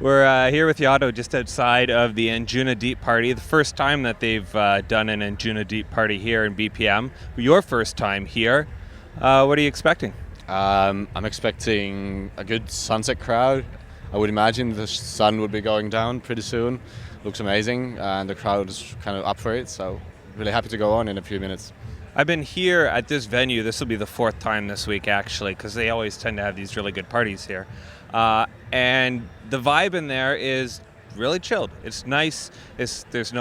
We're here with Yotto just outside of the Anjuna Deep Party. The first time that they've done an Anjuna Deep Party here in BPM. Your first time here. What are you expecting? I'm expecting a good sunset crowd. I would imagine the sun would be going down pretty soon. Looks amazing, and the crowd is kind of up for it. So really happy to go on in a few minutes. I've been here at this venue. This will be the fourth time this week, actually, because they always tend to have these really good parties here. And the vibe in there is really chilled. It's nice. There's there's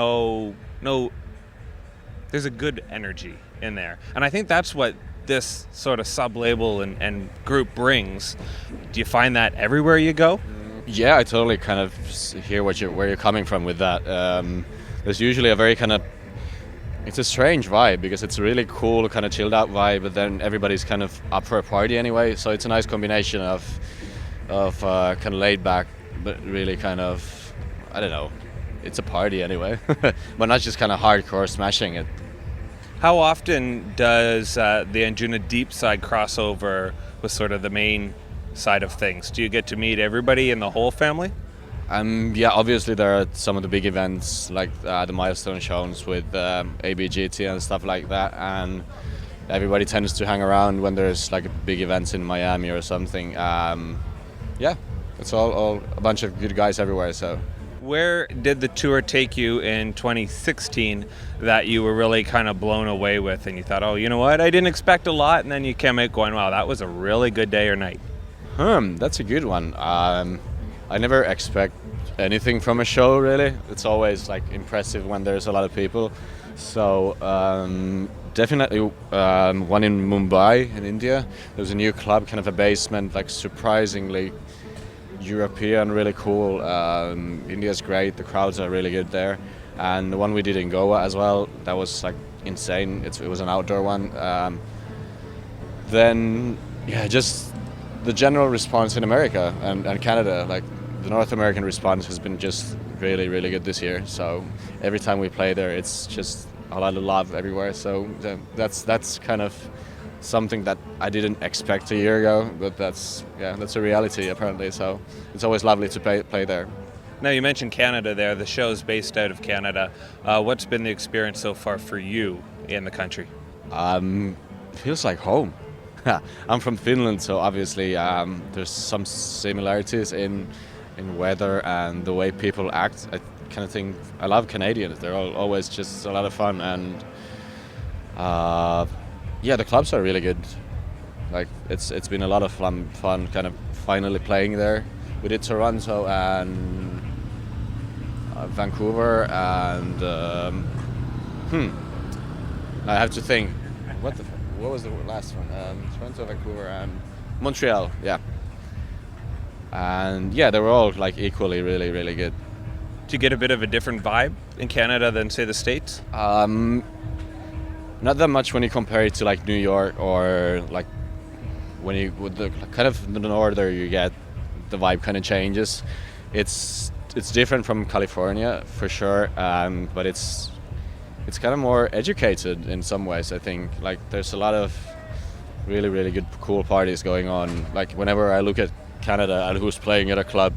a good energy in there. And I think that's what this sort of sub-label and group brings. Do you find that everywhere you go? Yeah, I totally kind of hear where you're coming from with that. There's usually a very it's a strange vibe because it's a really cool kind of chilled out vibe, but then everybody's kind of up for a party anyway. So it's a nice combination of kind of laid back, but really kind of, I don't know, it's a party anyway, but not just kind of hardcore smashing it. How often does the Anjuna Deep side cross over with sort of the main side of things? Do you get to meet everybody in the whole family? Yeah, obviously there are some of the big events like the milestone shows with ABGT and stuff like that, and everybody tends to hang around when there's like big events in Miami or something. Yeah, it's all a bunch of good guys everywhere. So, where did the tour take you in 2016 that you were really kind of blown away with, and you thought, oh, you know what, I didn't expect a lot, and then you came out going, wow, that was a really good day or night? That's a good one. I never expect anything from a show, really. It's always like impressive when there's a lot of people. So definitely one in Mumbai in India. There was a new club, kind of a basement, like surprisingly European, really cool. India's great, the crowds are really good there. And the one we did in Goa as well, that was like insane. It was an outdoor one. Then, yeah, just the general response in America and Canada, like the North American response has been just really, really good this year. So every time we play there, it's just a lot of love everywhere. So that's kind of something that I didn't expect a year ago, but that's a reality apparently. So it's always lovely to play there. Now, you mentioned Canada there. The show's based out of Canada. What's been the experience so far for you in the country? Feels like home. I'm from Finland, so obviously there's some similarities in weather and the way people act. I kind of think I love Canadians. They're always just a lot of fun, and the clubs are really good. Like it's been a lot of fun kind of finally playing there. We did Toronto and Vancouver, and I have to think. What was the last one? Toronto, Vancouver, and Montreal. Yeah, and yeah, they were all like equally really, really good. Do you get a bit of a different vibe in Canada than, say, the States? Not that much when you compare it to like New York, or like when you with the kind of the norther you get, the vibe kind of changes. It's different from California for sure, but it's kind of more educated in some ways, I think. Like there's a lot of really, really good, cool parties going on. Like whenever I look at Canada and who's playing at a club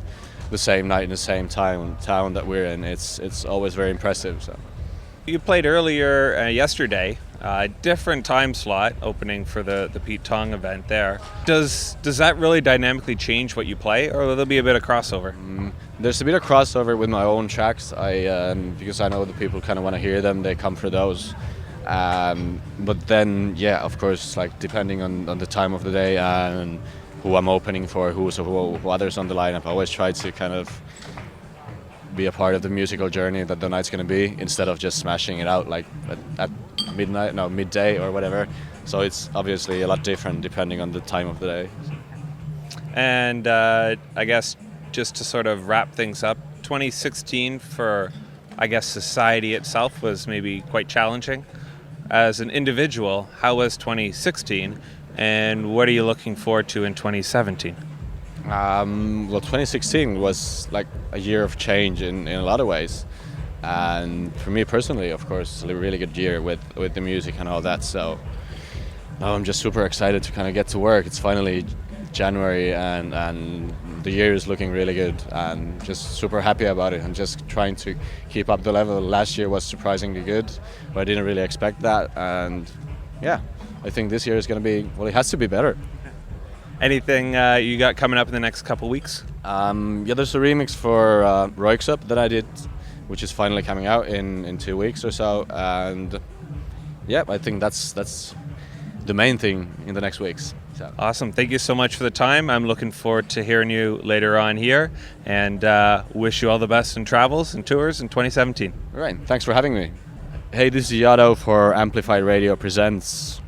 the same night in the same town that we're in, it's always very impressive. So. You played earlier yesterday, different time slot opening for the Pete Tong event there. Does that really dynamically change what you play, or will there be a bit of crossover? There's a bit of crossover with my own tracks. Because I know the people kind of want to hear them, they come for those. But then, yeah, of course, like depending on the time of the day and who I'm opening for, who others on the lineup, I always try to kind of be a part of the musical journey that the night's going to be, instead of just smashing it out like at midday or whatever. So it's obviously a lot different depending on the time of the day. And I guess just to sort of wrap things up, 2016 for, I guess, society itself was maybe quite challenging. As an individual, how was 2016, and what are you looking forward to in 2017? Well, 2016 was like a year of change in a lot of ways, and for me personally, of course, a really good year with the music and all that. So now I'm just super excited to kind of get to work. It's finally January, and the year is looking really good, and just super happy about it, and just trying to keep up the level. Last year was surprisingly good, but I didn't really expect that, and yeah, I think this year is going to be, well, it has to be better. Anything you got coming up in the next couple weeks? Yeah, there's a remix for Roixup that I did, which is finally coming out in 2 weeks or so, and yeah, I think that's the main thing in the next weeks. So. Awesome. Thank you so much for the time. I'm looking forward to hearing you later on here, and wish you all the best in travels and tours in 2017. All right. Thanks for having me. Hey, this is Yotto for Amplified Radio Presents.